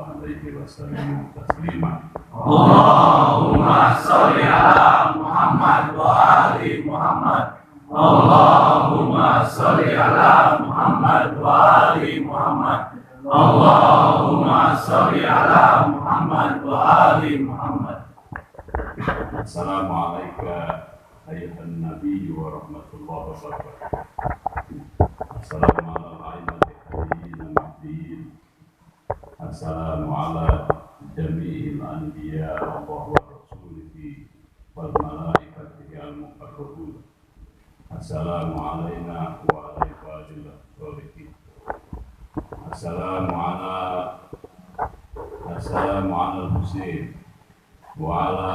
alaihi wasallam taslima. Allahumma sholli ala Muhammad wa ali Muhammad. Allahumma sholli ala Muhammad wa ali Muhammad. Allahumma sholli ala Muhammad wa ali Muhammad. Assalamualaikum ayuhan nabi wa rahmatullahi wa barakatuh. Assalamu ala a'immati mahdiin. Assalamu ala jami'il anbiya wa rasulihi wal malaikatihi al-muqarrabun. Assalamu alayna wa ala ibadillah sholihin. Assalamu ala al-Husain wa ala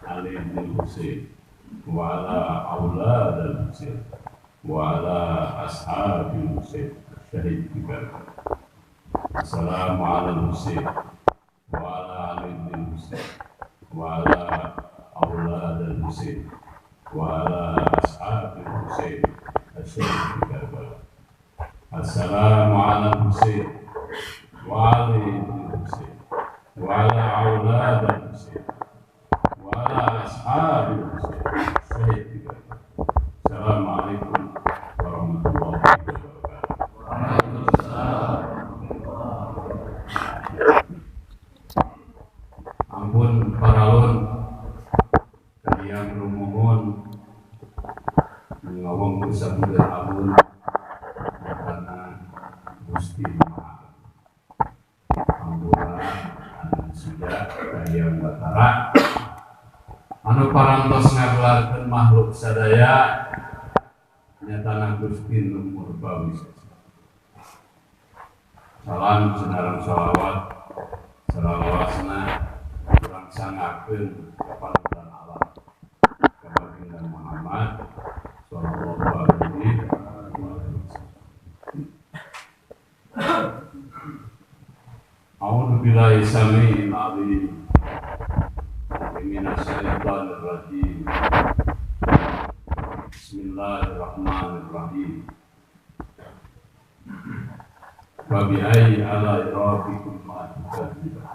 Ali bin Husain wa ala aulad al-Husain wa ala ashabil Husain syahid juga. Assalamu ala al-Husain wa ala Ali bin Husain wa ala aulad al-Husain wa ala ashabil Husain syahid juga. Assalamu ala al-Husain wa Ali bin Husain wa ala aulad al-Husain wa ala ashabil Husain syahid juga. Assalamualaikum warahmatullahi wabarakatuh. Ampun paraun kalian rumohon ngawang bersabda ampun karena Gusti Maha Ampura anu sudah kalian batara anu parantos ngagelarkeun makhluk sadaya nyatana Gusti Numur Bawi. Salam senarang sholawat salawasna kurang sangakeun ka panutan alam ka baginda Muhammad sallallahu alaihi wasallam. A'udzu billahi samii'il 'aliim minasy syaithanir rajiim. Bismillahirrahmanirrahim. Wa bi ayyi ala'i rabbikum tukadzibun.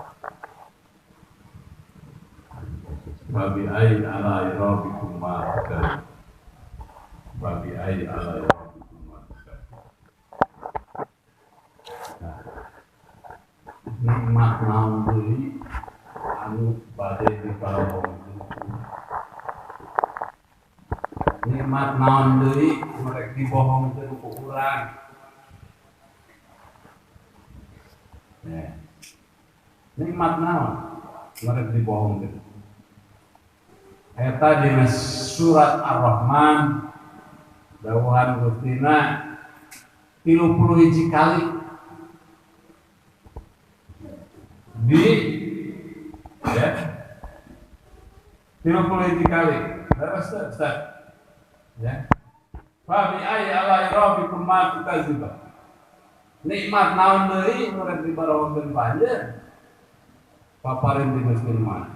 Wa bi ayyi ala'i rabbikum tukadzibun. Wa bi ayyi ala'i rabbikum tukadzibun. Nikmat naon deui anu bade diparobohkeun. Nikmat naon deui merek dibohongkeun ku urang. Nikmat naon merek dibohongkeun. Eta dina surat Ar-Rahman dawuhan Gustina 31 kali di ya 31 kali. Terus Ustaz ya. Fa bi ayyi ala'i rabbikum tukadzibun. Nikmat naon deui merek dibarokeun panjeun. Paparin di Gusti Maha.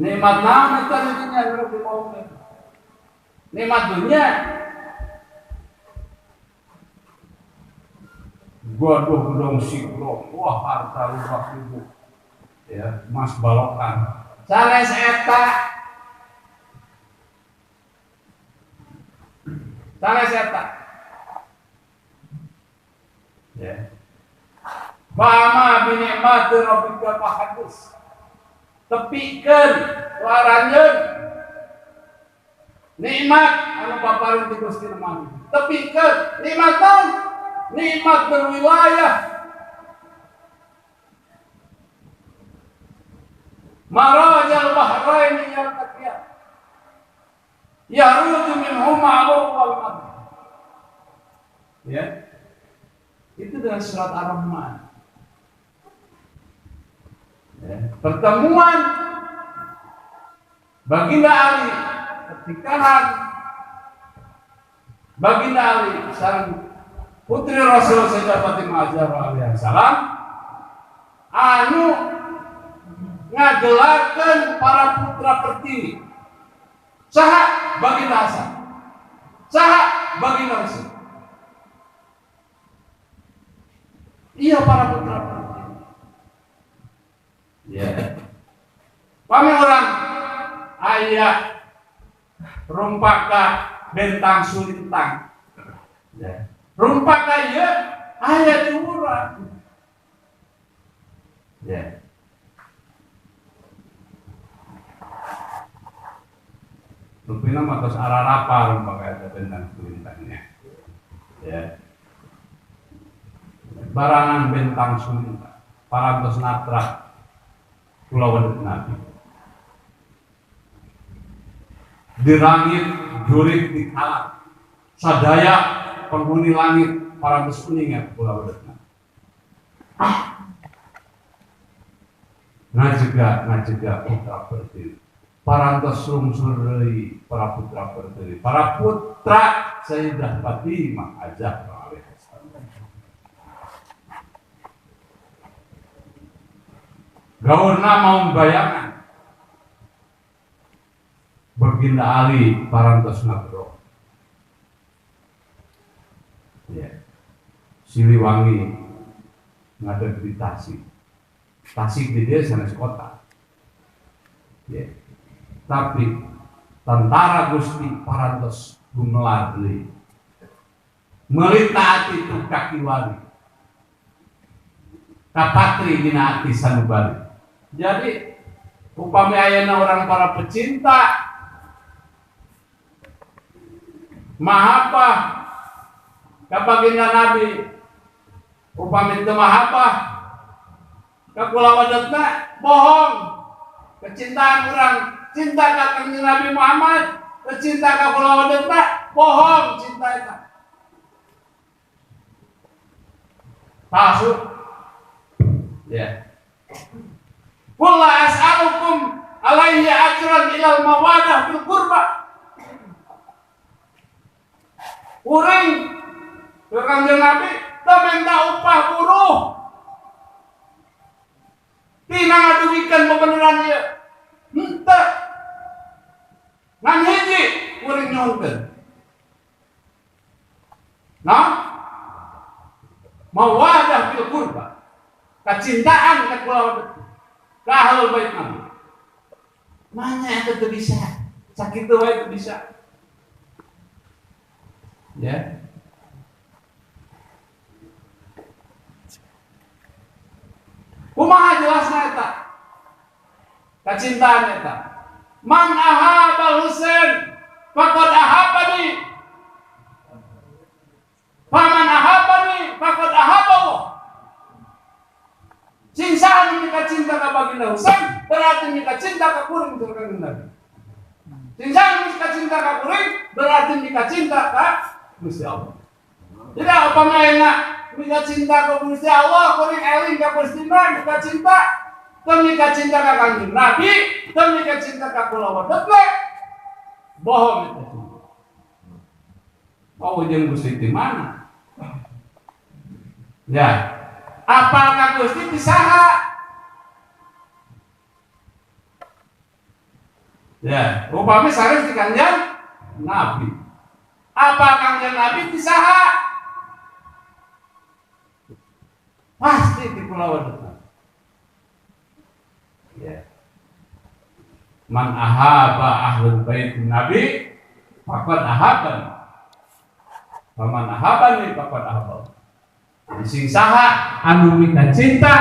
Nikmat naon eta dunya merek dibarokeun. Nikmat dunya godoh gedong sigro, wah harta rumah ibu, ya mas balokan, sanes eta, ya. Fama binikmati rabbika fahadis, tepikeun waranjeun nikmat anu paparin ti Gusti Maha. Tepikeun nikmat naon? Nikmat berwilayah, marajal bahrain yaltaqiyan yaruju minhuma wal maghrib. Ya, itu dengan surat Ar-Rahman. Ya. Pertemuan Baginda Ali ketikahan Baginda Ali sareng putri Rasul Sayyidah Fatimah Zahra alaihi salam anu ngagelarkeun para putra pertiwi. Saha Baginda Hasan, saha Baginda Husain. Iya para putra percin. Ya. Pami orang ayah rumpaka bentang sulintang. Ya. Rumpaka ya ayah diurang. Ya. Rupina matos ararapa rumpaka ada bentang sulintangnya. Ya. Barangan bentang sulintang. Parantos natra Pulau Waduk Nabi. Di langit jurik di kalah. Sadaya penghuni langit parantos kuningan Pulau Waduk Nabi. Ngajega putra berdiri. Parantos rumsuri para putra berdiri. Para putra Sayyidah Fatimah Azhar alaihissalam. Gaurna mau bayangan Baginda Ali parantos nabro. Ya. Siliwangi ngadeg di Tasik. Tasik di dia sanes kota. Ya. Tapi tentara Gusti parantos gumelar deui. Melitaati tu kaki wali. Kapatri dina ati sanubari. Jadi upami ayana orang para pecinta mahabbah ka baginda Nabi, upami teu mahabbah ka kulawadetna bohong. Kecintaan orang cinta ka kanjeng Nabi Muhammad, cinta ka kulawadetna bohong cinta eta. Palsu. Ya. Qul as'alukum alaihi ajran ilal mawadah fil qurbah. Uring ke kanjeng Nabi teu minta upah buruh. Tina ngadugikan bebeneran ieu. Henteu. Ngan hiji uring nyongkeun. Nah, mawadah fil qurbah. Kecintaan ka kulawadetna. Ka ahlul bait Nabi. Manya itu bisa, sakit itu bisa. Ya. Kumaha jelasna eta? Kecintaan eta. Man ahabal Husain faqad ahabani. Faman ahabani faqad ahaballah. Sing saha nu cinta ka baginda Husain berarti mika cinta ka kuring tur kanjeng Nabi. Sing saha nu cinta ka kuring berarti mika cinta ka Gusti Allah. Jadi apa maena mika cinta ka Gusti Allah kuring eling ka Gusti Nabi mika cinta teu mika cinta ka kanjeng Nabi teu mika cinta ka kulawadetna bohong eta. Oh jeung Gusti di mana? Ya. Apakah Gusti bisaha? Ya, upami sanes di kanjeng Nabi. Apa kanjeng Nabi bisaha? Pasti di kulawadetna. Ya. Man ahaba ahlul bait Nabi faqad ahabani. Faman ahabani faqad ahabani. Sing saha anu mika cinta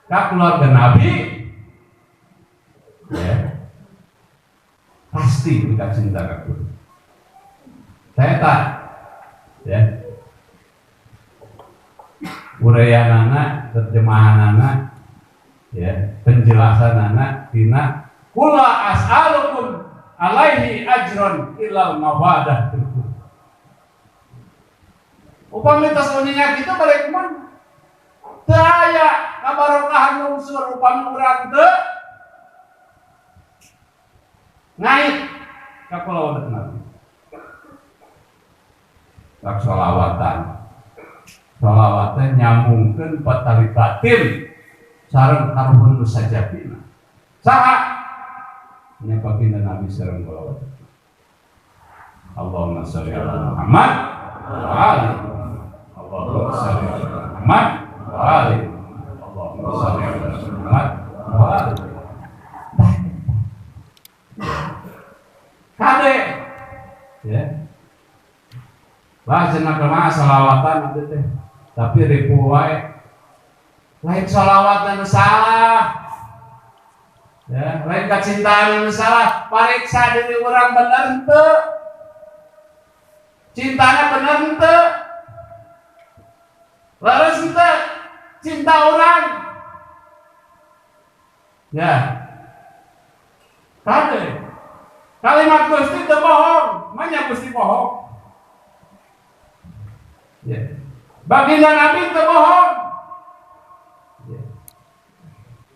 ka keluarga Nabi, ya pasti mika cinta ka keluarga. Saya tak, ya uraianana, terjemahanana, ya penjelasanana dina kula as'alukum alaihi ajron ilal mawadah. Upami tos uningat itu balik kemana? Teu aya kabarokahan unsur upami urang teu ngait ka kulawadet Nabi. Tak sholawatan. Sholawatan nyambungkeun patali batin sareng karbon sajabina. Saha? Nya baginda Nabi sareng kulawadet. Allahumma sholli ala Muhammad wa ali Allahumma sholli ala Muhammad Muhammad wa ali Allahumma sholli ala Muhammad wa ali. Kade ya. Lah cenah kumaha selawatan itu teh. Tapi ribu wae. Lain selawatan salah. Ya, lain kecintaan salah. Pariksa diri orang bener henteu. Cintanya bener henteu. Leres henteu cinta orang. Ya. Kade. Kalimat Gusti teu bohong, manya Gusti bohong. Ya. Baginda Nabi teu bohong. Ya.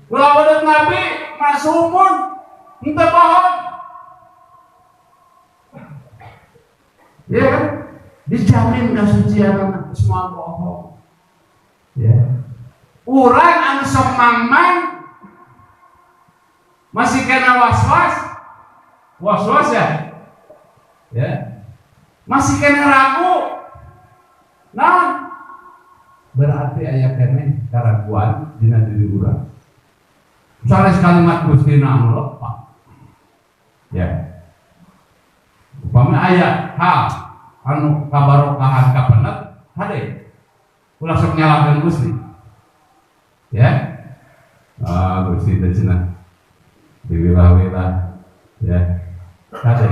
Kula wedeg Nabi masumun teu bohong. Ya kan? Dijamin kasucian semua bohong. Ya. Urang anu sok mangmang masih kena was-was ya, masih kena ragu. Nah, berarti aya kene karaguan dina diri urang. Sanes kalimat Gusti anu lepa. Ya. Upami aya hal anu kabarokahan kapenet hade. Ulah sok nyalakeun Gusti. Ya. Gusti teh cenah diwirah-wirah ya. Kade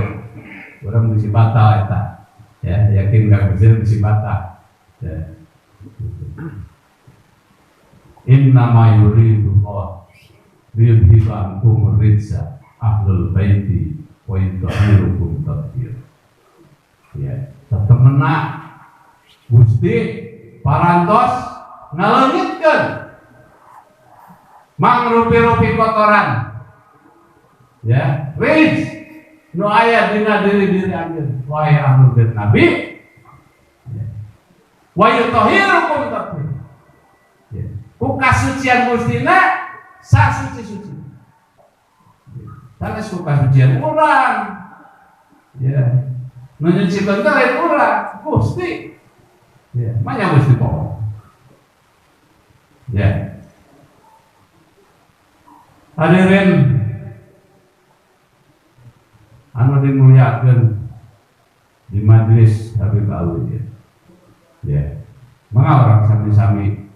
urang bisi batal eta. Ya, yakin ka Gusti bisi batal. Ya. Inna ma yuridu Allah liyudhiba ankum rijsa ahlul baiti wa yutahhirukum tathhira. Ya, satemena Gusti parantos ngaleungitkeun mangrupi-rupi kotoran. Ya, rijs nu aya dina diri-diri anjeun wahai ahlul bait Nabi. Wa yutahhirukum tathhira. Ya. Ku kasucian Gustina sasuci-suci. Sanes ku kasucian urang. Ya. Nu nyucikeun teh lain urang, Gusti. Ya, manya Gusti poho. Ya. Hadirin anu dimuliakeun di majelis Habib Alwi. Ya. Mangga orang sami-sami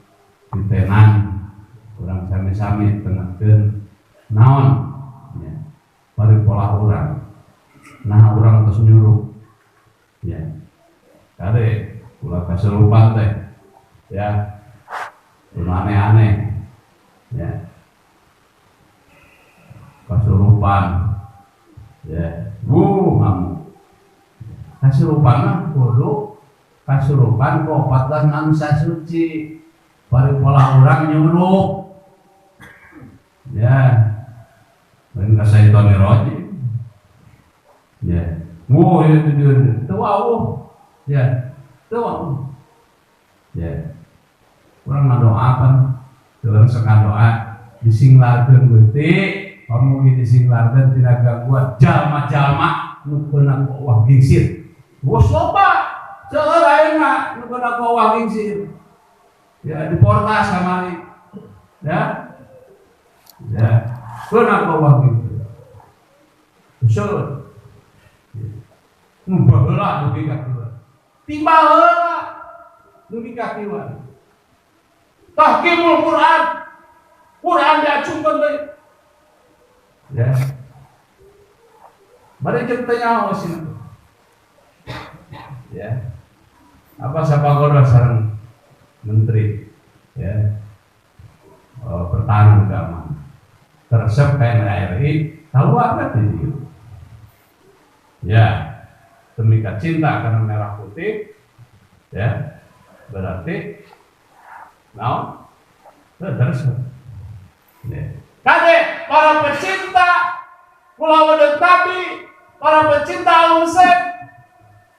ditenan, orang sami-sami tengakeun naon ya. Bari pola urang. Nah urang terus nyuruh. Ya. Kade ulah kasurupan teh. Ya. Ulah aneh-aneh. Ya. Kasurupan. Ya. Kamu. Kasurupan mah kudu kasurupan kok patlan anu sasuci. Bari pola urang nyuruh. Ya. Ben kasaitone roji. Ya. Ya teu wauh. Ya. Teu wauh. Ya. Urang ngadoakeun, teu sok ngadoa disinglarkeun Gusti, pamugi disinglarkeun tina gangguan jalma-jalma nu beunang wah gingsir. Wes loba, seueur ayeuna nu beunang wah gingsir. Ya diportas kamari. Ya. Ya. Beunang wah gingsir. Seueur. Baheula dugi ka kieu. Timba heula dugi ka kieu. Tahkimul Quran. Quran diacungkeun deui. Ya. Bari jeung teh nyaho sih. Ya. Apa sapagoda sareng menteri ya. Pertahanan keamanan. Teresep KNRI tahu apa itu? Ya. Demi cinta karena merah putih, ya berarti, now, terus, ya. Kade para pecinta Pulau Nabi, para pecinta Al-Husain,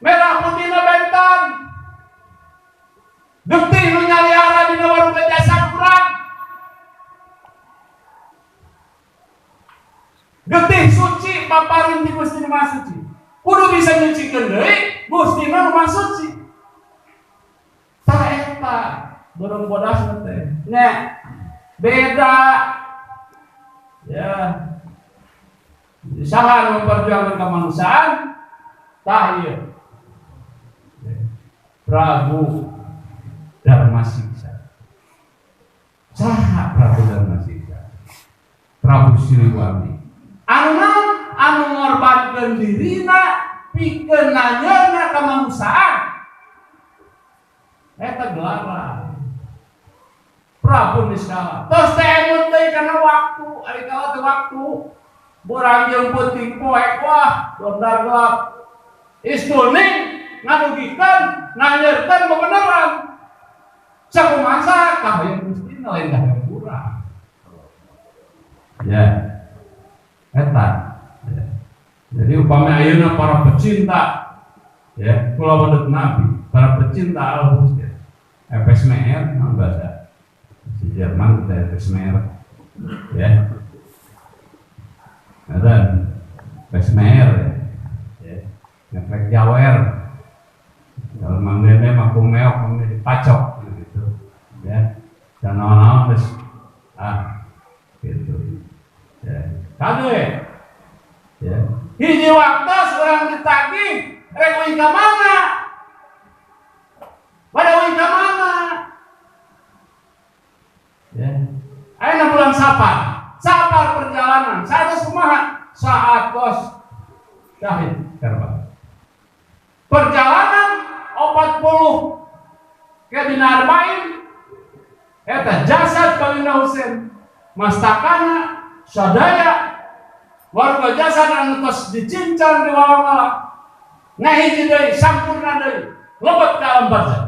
merah putih bentan, getih nu nyaliara di warung jasa kurang, getih suci paparin di Gusti Maha Suci. Kudu bisa nyucikeun deui Gusti mah Maha Suci. Tah eta burung bodas teh. Nya beda ya. Saha memperjuangkan kemanusiaan tah ieu. Prabu Darmasiksa. Saha Prabu Darmasiksa? Prabu Siliwangi. Anu ngorbankeun dirina pikeun nanyeuna kemanusiaan. Eta gelaran. Prabu Niskala. Tos teh emut deui kana waktu, ari kala teh waktu. Borang jeung peuting poek wah, dondar gelap. Istuning ngadugikeun, nanyerkeun beneran. Sakumaha kahayang Gusti lain kahayang urang. Ya. Eta. Ya. Jadi upama ayeuna para pecinta ya, kula wedet Nabi, para pecinta Al-Husn. FSMR nang bahasa si Jerman teh FSMR. Ya. Dan FSMR ya. Ngeflek jawer. Kalau manggilnya maku meok, manggil dipacok gitu. Ya. Dan naon-naon geus gitu. Ya. Kade ya. Hiji waktos urang ditagih, rek uing ka mana? Pada uing ka mana? Ya. Ayeuna bulan Sapar perjalanan. Saat kumaha? Saat kos syahid Karbala. Perjalanan 40 ke dina arba'in eta jasad Baginda Husein mastakana sadaya warga jasad anu tos dicincan di walang-walang ngahiji deui sampurna deui lebet ka alam barzakh.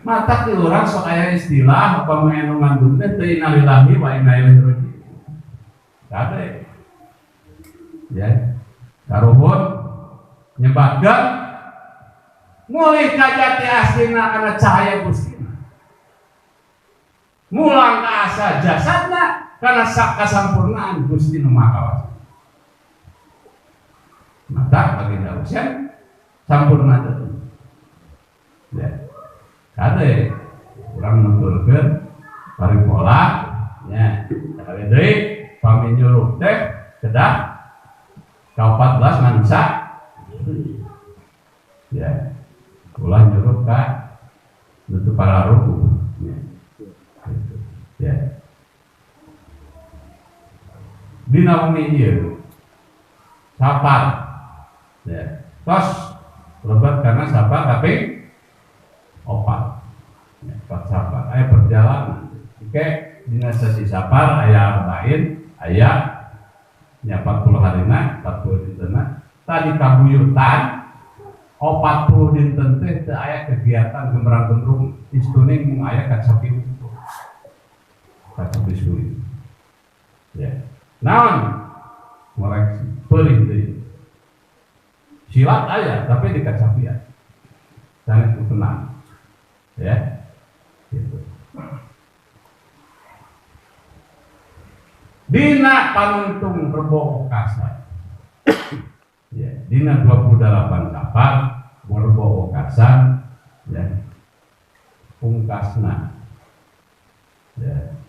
Mata ti urang sok aya istilah upama anu ngandung teh teu innalillahi wa inna ilaihi raji'un. Kade. Ya. Karuhun nyebabkeun mulih ka jati aslina kana cahaya Gusti. Mulang ka asa jasadna kana kasampurnaan Gusti nu Maha Kawasa. Mata Baginda Husein sampurna teh. Ya. Kade urang nuturkeun paripola nya kade deui pami nyuruh teh kedah ka 14 manusia. Ya. Ulah nyuruh ka nutup para ruku. Ya. Dina umi ieu Sapar. Ya. Tos lebat karena Sapar tapi opat. Ya, Sapar. Aya perjalanan. Oke, dina sesi Sapar aya arba'in, aya nya 40 harina, 40 dintenna. Tadi kabuyutan 40 dinten teh teu aya kegiatan gembrang-gembrung istuning mung aya kacapi untung. Kacapi suwi. Ya. Naon? Ngoreksi peulih deui. Silat aya tapi di kacapian. Dan itu tenang. Ya. Gitu. Dina panuntung Rebo Okasa. Ya, dina 28 Sapar Rebo Okasa ya. Pungkasna. Ya.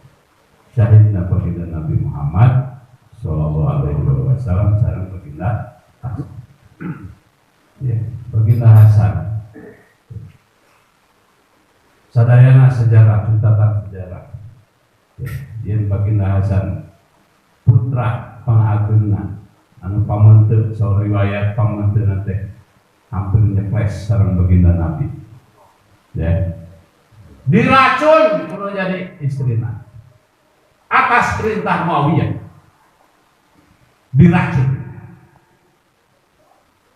Syahidna Baginda Nabi Muhammad sallallahu alaihi wasallam sareng Baginda Hasan. Ya, Baginda Hasan. Sadayana sejarah, catatan sejarah. Ya, yen Baginda Hasan putra pangageuna anu pamenteu saur riwayat pamenteuna teh hampir nyeples sareng Baginda Nabi. Ya. Diracun kudu jadi istrina. Atas perintah Muawiyah. Diracun.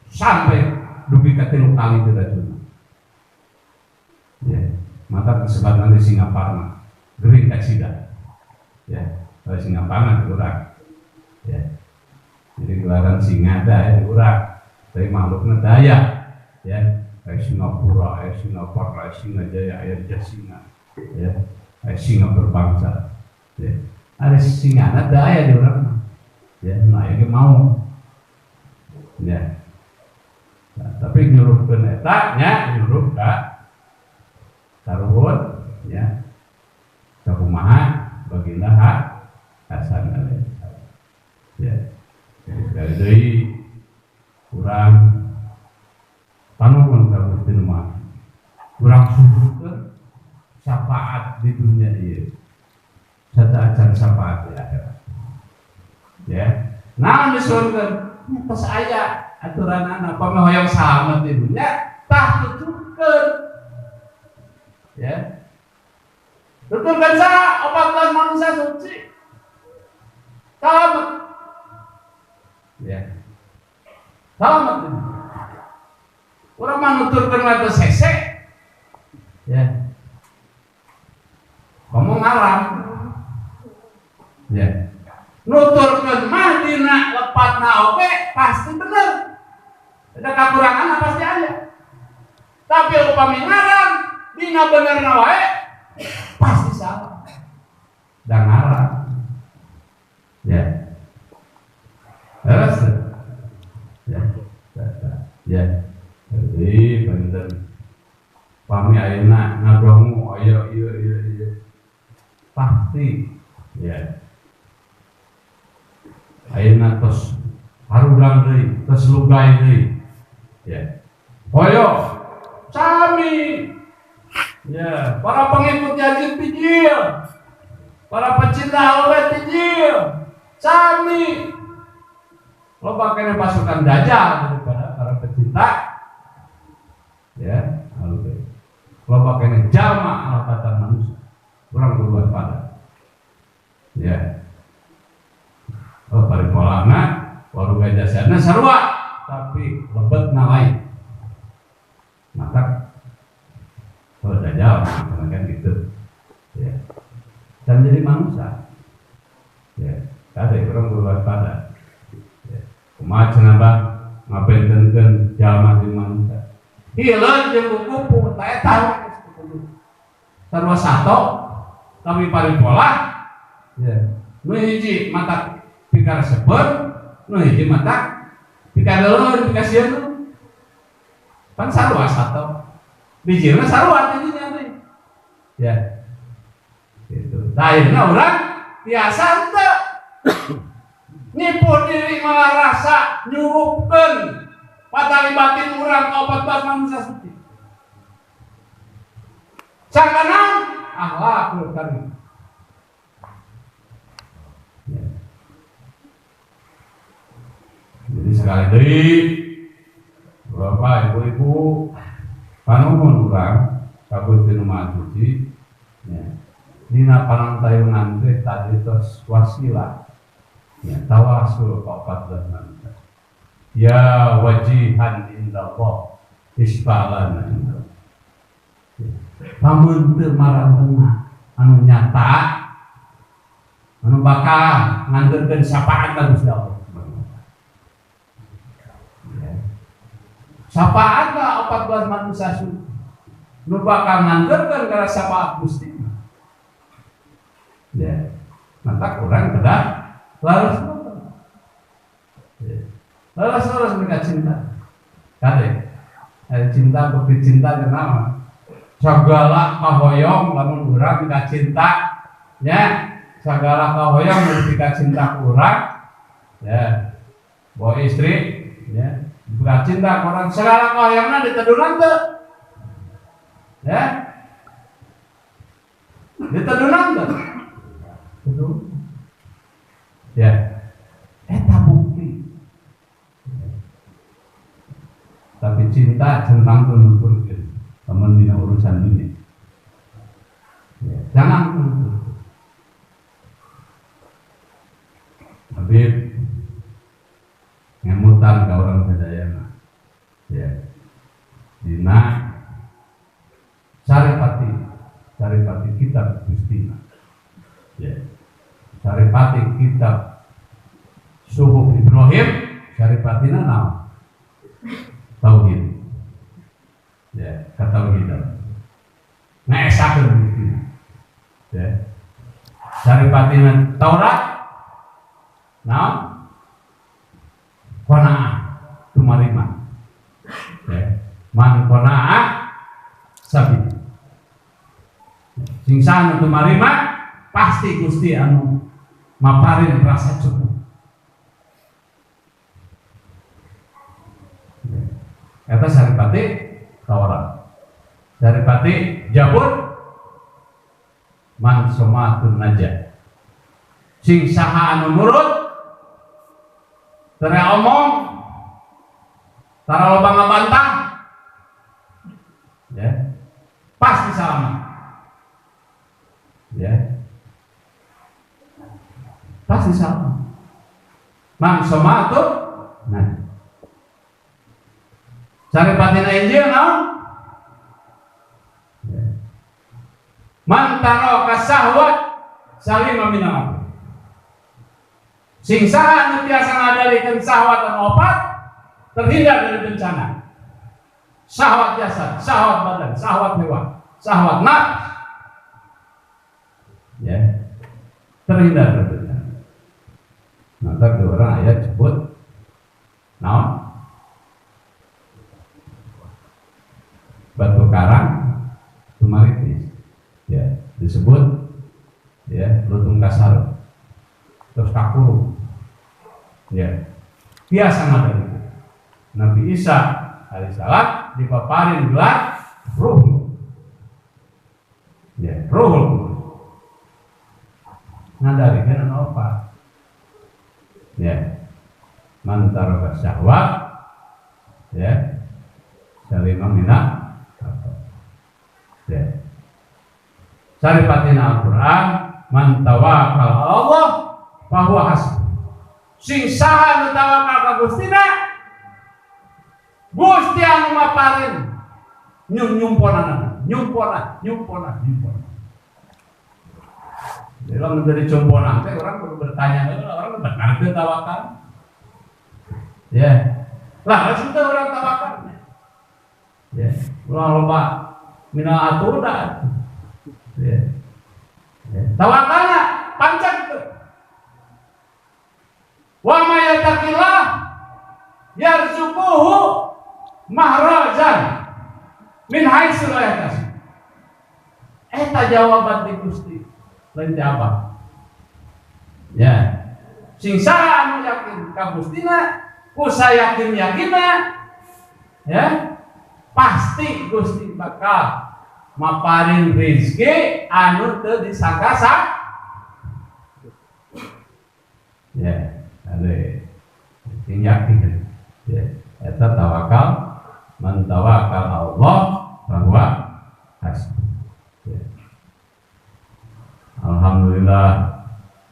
Sampai dugi ka 3 kali diracun. Ya. Mata kesempatan di Singaparna gering ka sida. Ya, kalau Singaparna kurang. Ya. Jadi gelaran singa ada ya kurang. Tapi makhluknya daya. Ya, kayak Singapura, kayak Singapura, kayak Singajaya, kayak Jasinga. Ya, kayak singa berbangsa. Ya. ada singana daya di orang ya nah yang mau ya nah, tapi nyuruh ke netanya nyuruh ke taruhun ya sakumaha baginda Hasan alaihissalam ya jadi sekali deui kurang panuhun ka Gusti mah kurang subuhkeun syafaat di dunia ieu serta acan syafaat di akhirat ya naon disuruhkeun tos aya aturanana pamahoyong salamet di dunia tah tuturkeun ya tuturkeun saha 14 manusia suci selamat ya selamat urang mah nuturkeun mah teu sese ya ngomong alam ya nuturkeun mah dina lepatna oge pasti bener ada kakurangan pasti aya tapi upami ngaran dina benerna wae pasti salah dan ngaran ya terus ya jadi bener pami ayeuna ngadongu aya ieu pasti ya ayeuna tos harudang deui tos lugay deui ya hoyo sami ya para pengikut Yazid pijil para pecinta Allah pijil sami lo pakainya pasukan dajjal daripada para pecinta ya lalu lo pakainya jama alatan manusia kurang berbuat pada ya oh paripolana waru jasadna sarua tapi lebetna lain maka oh dajjal kan gitu ya dan jadi manusia ya kade kurang berbuat pada kumaha cenah ngabentenkeun jalma jeung manusia hileung jeung kupu tah eta sarua sato kami paripola ya nu hiji mata pikar sebut nu hiji mata pikar leureun pikasieun pan sarua sato bijirna sarua tidinya teh ya gitu tah ayeuna urang biasa teu nipu diri malah rasa nyurupkeun patali batin urang ka 14 manusia suci sangkana akhlak karim ya. Jadi sekali deui Bapak Ibu-ibu panuhun urang ka Gusti Nu Maha Suci ya dina panangtayunan teh tadi tos wasilah ya tawasul ka 14 manusia ya wajihan indallah isbalana indallah lamun teu marantengna anu nyata anu bakal nganterkeun syafaat ka Gusti Allah ya syafaat ka 14 manusia suci nu bakal nganterkeun ka syafaat Gusti ya maka urang kedah laras mereka cinta kade cinta bukti cinta kenapa segala kahoyong lamun urang ka cinta ya segala kahoyong bukti ka cinta urang ya bawa istri ya buka cinta orang segala kahoyongna ditedunan teu ya ditedunan teu ya eta bukti tapi cinta tentang nuturkeun teman dina urusan dunia ya jangan nutur Habib ngemutan ka orang sadayana ya dina saripati kitab Gustina ya saripati kitab Suhuf Ibrahim saripatina naon tauhid ya katauhidan ngaesakeun Gustina ya Saripatina Taurat nah qanaah tumarima man qanaah sabi sing sanu tumarima pasti Gusti anu maparin rasa cukup. Kata Saripati Taurat, Saripati Jabur man somatun najah sing saha anu nurut tere omong tara loba ngabantah ya pasti selamat ya pasti selamat man somatun najah. Saripatina Injil naon? Man taraka sahwat salima minal. Sing saha anu tiasa ngadalikeun sahwat anu opat terhindar dari bencana. Sahwat jasad, sahwat badan, sahwat hewan, sahwat nafs. Ya. Terhindar dari bencana. Maka dua orang ayat sebut naon? Batu karang tumaritis ya disebut ya lutung kasar terus kaku ya biasa materi Nabi Isa alaihissalam dipaparin gelar ruh ya ruh ngadari kan apa ya mantar syahwat ya salima minat ya. Saripatina Al-Quran man tawakal Allah fahuwa hasbuh sing saha nu tawakal ka Gustina Gusti anu maparin nyumponan jadi lamun dari jomponan teh orang perlu bertanya orang benar teu tawakal ya lah sudah orang tawakal ya ulah loba mina aturan ya. Ya. Tawakalna pancen itu wa may yattaqillah yarzuquhu mahrajan min haitsu la yahtasib eta jawaban di Gusti lain apa ya sing saha anu yakin ka Gustina ku sayakin-yakinna ya pasti Gusti bakal maparin rezeki anu teu disangka-sangka ya ale sing yakin ya eta tawakal man tawakal Allah bahwa hasbuh ya. Alhamdulillah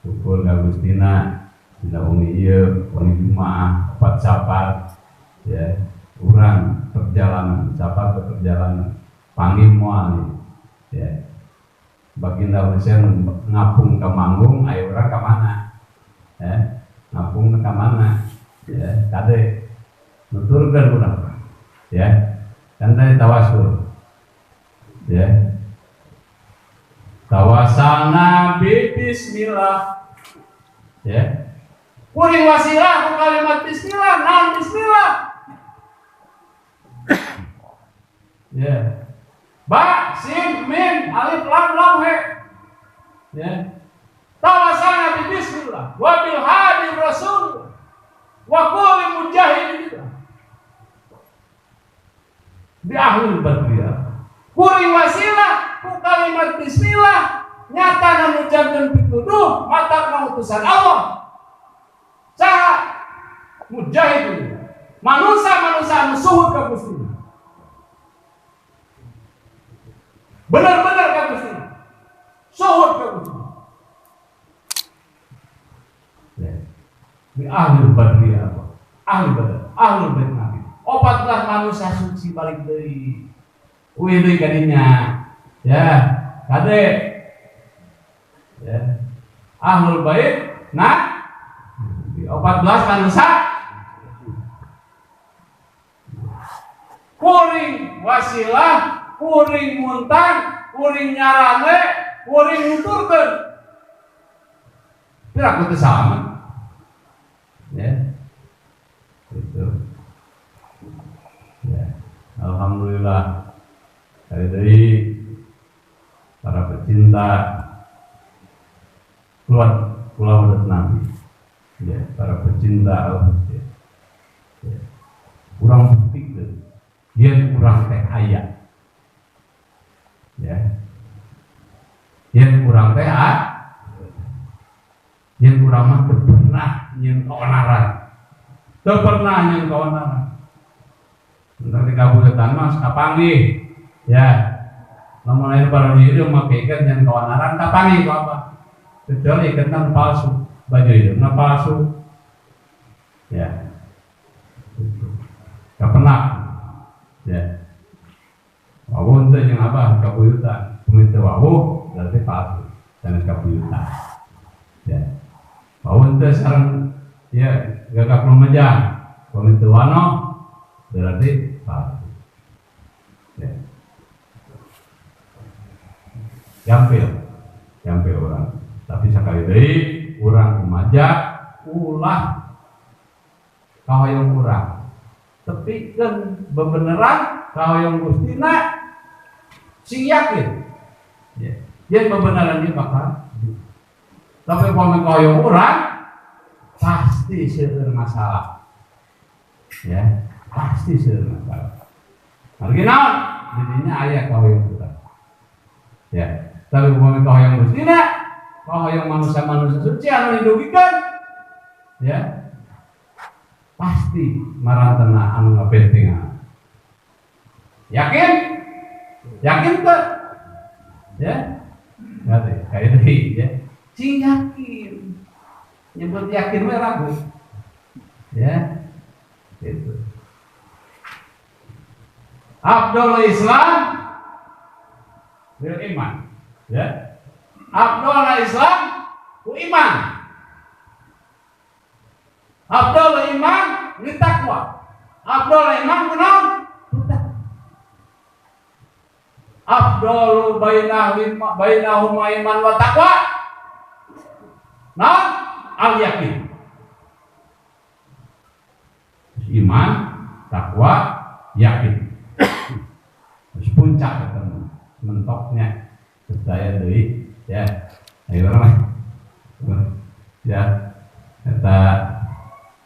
syukur ka Gustina dina umi ieu wengi Jumaah 4 Safar ya urang perjalanan Safar ke perjalanan panggil moal ya Baginda Husein ngapung ke Manggung ayo urang ka mana ya ngapung ka mana ya kade nuturkeun urang ya kan tadi tawasul ya tawasalna bi bismillah ya kuring wasilah ku kalimat bismillah naon bismillah ya ba sin min alif lam he ya tawasalna bi bismillah wa bil hadi rasul wa kulli mujahidin di ahlul badriyah kuring wasilah ku kalimat bismillah nyata ngucapkeun pituduh mata utusan Allah saha mujahidin manusia anu suhud ka Gusti benar-benar ka Gusti suhud ka Gusti ya di ahlul badriyah ahli badar ahlul bait nabi 14 manusia suci balik deui uih deui kadinya ya kade ya ahlul bait nah 14 manusia kuring wasilah kuring muntang kuring nyarane kuring nuturkeun Tidak aku sama, ya, itu, ya, alhamdulillah dari para pecinta keluar Pulau Nabi, ya, para pecinta Al-Masjid, ya, kurang bukti dia kurang teh ayat, ya, dia kurang teh yang kurang mah pernah yang keonaran, pernah yang keonaran. Nanti kabupaten mas kapangi, ya, namanya para diri memakaikan yang keonaran kapangi itu apa? Kecuali ikan palsu, baju itu palsu, ya, nggak pernah, ya. Wawu itu yang apa? Kabuyutan, peminta wawu berarti palsu, dan kabuyutan, ya. Wawu itu sekarang ya gagak lumajang, peminta wano berarti palsu, ya. Gampil orang. Tapi sekali deui urang kumaja ulah kahoyong urang. Tepikeun bebeneran kahoyong Gustina sing yakin. Ya. Yen bebeneran ieu bakal. Tapi kalau kahoyong urang pasti seueur masalah. Ya, pasti seueur masalah. Margi naon? Didinya aya kahoyong urang. Ya, tapi kalau kahoyong Gustina yang manusia-manusia suci anu didugikan, ya pasti marantena anu ngapentingan. Yakin tuh, ya ngerti kayak tadi, ya sing yakin, nyebut yakin mah ragu, ya itu. Abdul Islam bil iman, ya. Abdul Islam ku iman. Abdul iman ni takwa. Abdul iman ku naon? Abdul bainahum iman wa taqwa. Naon? Al yakin. Iman, takwa, yakin. Terus puncak ketemu mentoknya percaya deui. Ya, ayo orang ya, kita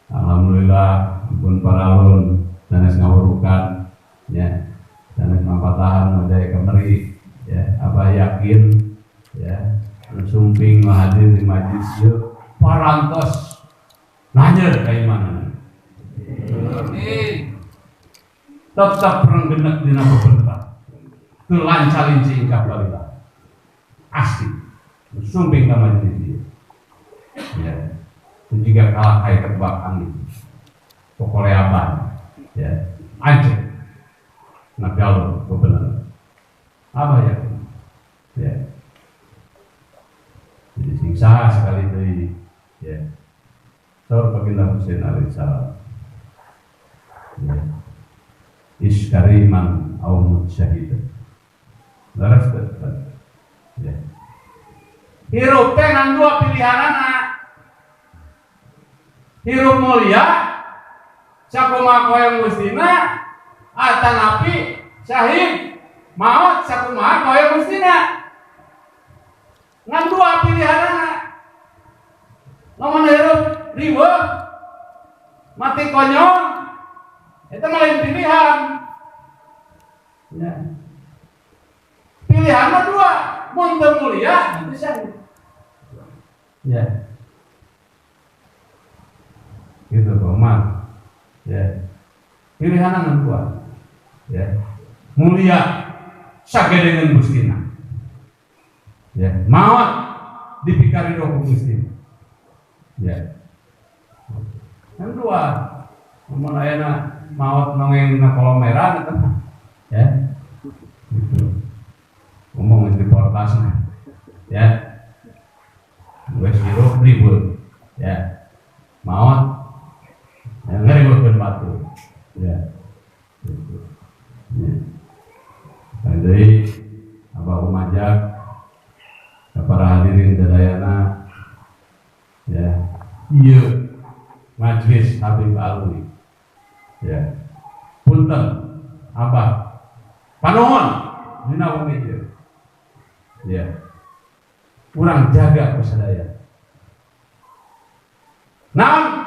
alhamdulillah pun para ulun sanes ngawurukan, ya, sanes mapatahan ada kemeri, ya, apa yakin, ya, sumping hadir di majlis yuk, parantos nanya kayak mana, tetap renggenek dina beberapa, kelancarin singkap balita. Asli, sumping sama diri, ya, itu juga kalah kayak terbang angin, pokoknya apa, ya, anjir, nak galau, benar, apa ya, jadi siksa sekali dari, ya, saur baginda Husain alaihissalam, ya, iskariman awmud syahid, laras terus. Ya. Hirup teh ngan dua pilihanana. Hirup mulia sakumaha koyong Gustina atanapi syahid maut sakumaha koyong Gustina. Ngan dua pilihanana. Lamun hirup riweuh mati konyol itu lain pilihan. Ya. Pilihannya dua. Mun teu mulia nanti syahid. Ya. Gitu Pak. Ya. Pilihan anu dua. Ya. Mulia sagedengan Gustina. Ya, maut dipikari ku Gustina. Ya. Yang dua, mun ayeuna maut nongeng na kolomeran eta. Ya. Gitu. Ngomong di portasnya, ya, gue sirup ribut, ya, maut, yang ngeributkan batu, ya, gitu. Ya. Jadi apa umajak, para hadirin sedayana, iya majelis Habib Alwi. Ya. Punten apa? Panuhun dina wong ieu. Ya. Kurang jaga kesadaya. Naon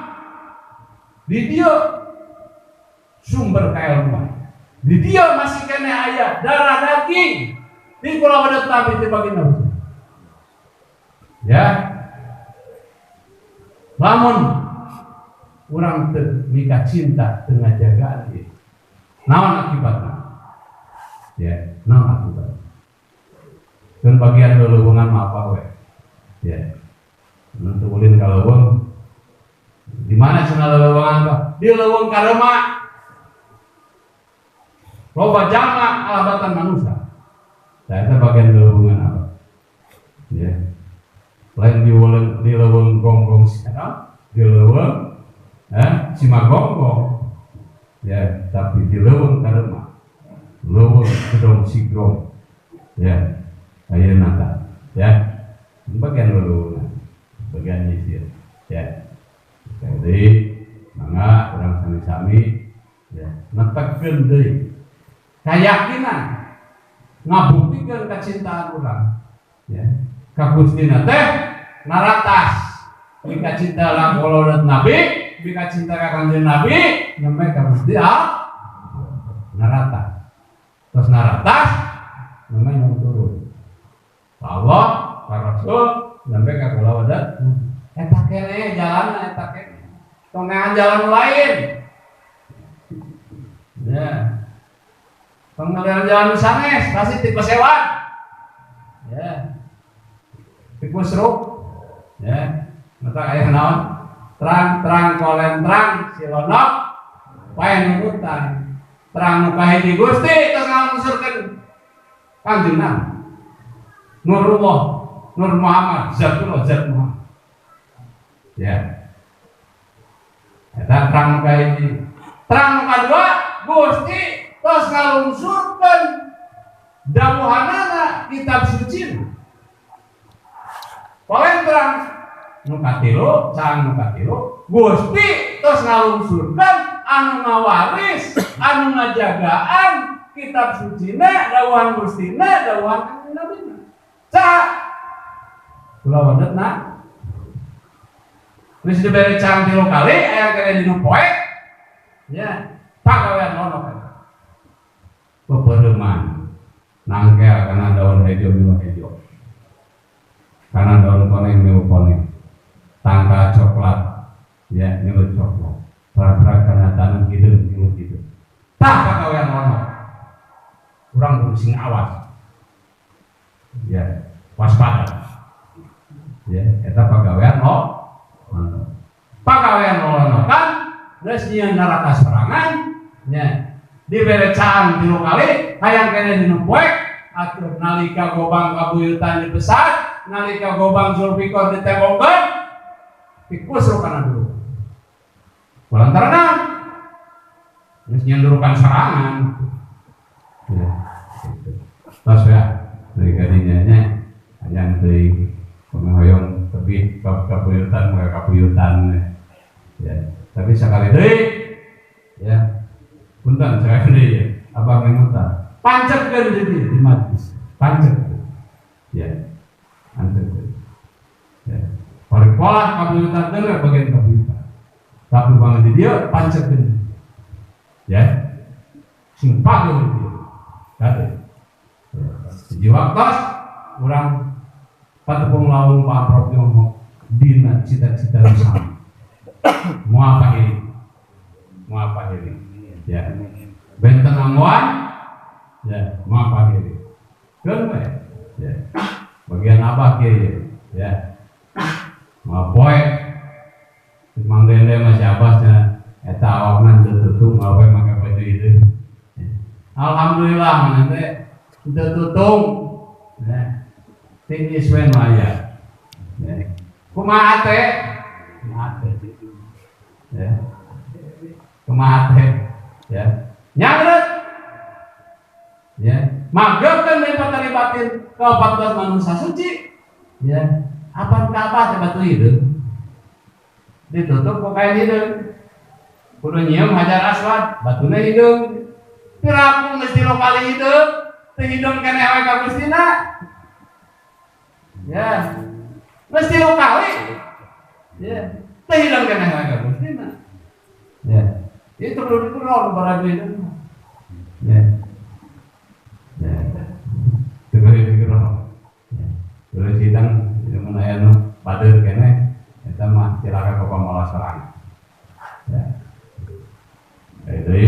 di dia sumber keilmuan. Di dia masih kena aya darah daging. Di kula pada tapi di baginda. Ya. Lamun urang teu mika cinta teu ngajagaan ieu. Naon akibatna? Ya, naon akibatna? Dan bagian leuweungan mah apa we? Ya. Untuk ulin ka leuweung. Di mana cenah leuweungan Pak? Di leuweung Karema. Loba jalma alabatan manusia. Saya itu bagian leuweungan apa? Ya. Lain di leuweung gonggong sekarang, di leuweung Cimagonggong. Ya, tapi di leuweung Karema. Leuweung Gedong Sigrong. Ya. Ayeuna tah, ya. Bagian leuweungan, bagian nyisir. Ya. Jadi, mangga urang sami-sami ya, netekeun deui kayakinan ngabuktikeun kacintaan urang. Ya. Ka Gustina teh naratas. Mika cinta la kolonat Nabi, mika cinta ka Kanjeng Nabi, nyampe ka Gusti narata. Terus naratas nyampe yang turun. Allah, ka Rasul, nyampe ka kula wadah. Eta kene jalan eta kene. Tongan jalan lain. Ya. Tongan jalan sanes, kasih tikus hewan. Ya. Tikus ruk. Ya. Mata aya naon? Terang kolen terang silonok pae nurutan. Terang nu kahiji Gusti tos ngalusurkeun Kanjeng Nabi. Nurullah, Nur Muhammad, Zatullah, Zat Muhammad. Ya. Eta terang kahiji. Terang nu kadua Gusti tos ngalungsurkeun dawuhanana kitab suci. Kolen terang nu katilu, can nu katilu, Gusti tos ngalungsurkeun anu ngawaris, anu ngajagaan kitab sucina, dawuhan Gustina, dawuhan Nabi. Cak, kula wadetna, geus dibere can 3 kali, aya kene dinu poek, ya, pagawean lono kan. Bebereuman, nangkel kana daun hejo miwa hejo, kana daun koneng miwa koneng. Tangka coklat, ya nyulut coklat, prak-prak karena tanam hidung nyulut hidung. Tak pagawean lono, kurang bersing awas, ya waspada, ya kita pagawean lono, pagawean lono kan, terus nyian neraka serangan, ya diberecaan 3 kali, hayang kene dinu poek, atur nalika gobang kabuyutan dibesar, nalika gobang Zulfikar ditembongkeun. Tikus rukana dulu. Kulantaran geus nyandurukan serangan. Ya. Tos ya, dari kadinya hayang deui penghoyong tebih kabuyutan moga kabuyutan. Ya, tapi sakali deui ya. Punten sakali deui abang menguta. Pancekeun deui di majlis. Pancekeun. Ya. Pancekeun. Ya. Paripala kabuyutan teh bagian kabuyutan. Tapi bangun di dia pancekeun. Ya. Sing pageun di dia. Kade. Di waktos urang patepung laung Pak Prof ngomong dina cita-cita sama. Mau apa ini? Mau apa ini? Ya. Benten angguan. Ya, mau apa ini? Keun we. Ya. Bagian apa kieu? Ya. Mapoe mangdende masih abasnya eta awakna tutung awe make baju itu. Alhamdulillah nanti teu tutung. Ya. Tinggi swen maya. Ya. Kumaha teh? Kumaha teh. Ya. Kumaha teh? Ya. Nyangreut. Ya. Mageukeun dipataribatin ka 14 manusia suci. Ya. Apa coba tuh itu? ditutup ku kain hideung. Kudu nyieum hajar aswad, batuna hideung. Piraku mesti lo kali hideung, teu hideung keneh we ka Gustina. Ya. Mesti lo kali. Ya. Teu hideung keneh we ka Gustina. Ya. Itu perlu dikurang para hideung. Ya. Ya. Teu dikurang. Terus sidang mun aya nu padeut keneh eta mah cilaka ka pamalasaran. Ya. Jadi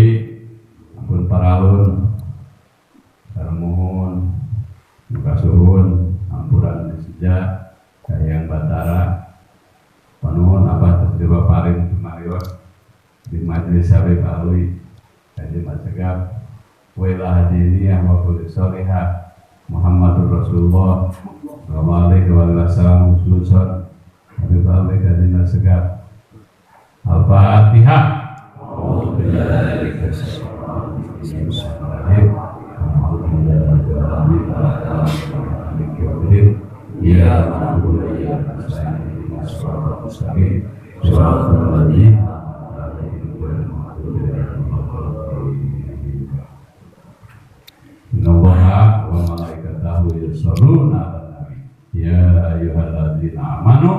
ampun paraun sarmohon muka suhun ampuran sejak Hayang Batara panuhun abah tertiba paring semarios di majelis Habib Alwi Haji Masegab Wailah hadiniyah wa kulli sholihah Muhammadur Rasulullah sallallahu alaihi wasallam khususan Habib Alwi Haji Masegab Al-Fatihah. Innallaha wa malaikatahu yusholluna 'alan nabi ya ayyuhalladzina amanu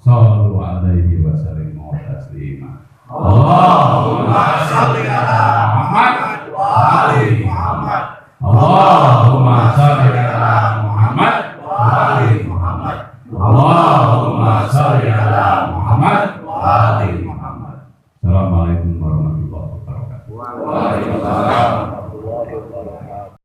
shallu 'alaihi wa sallimu taslima. Allahumma shalli ala Muhammad wa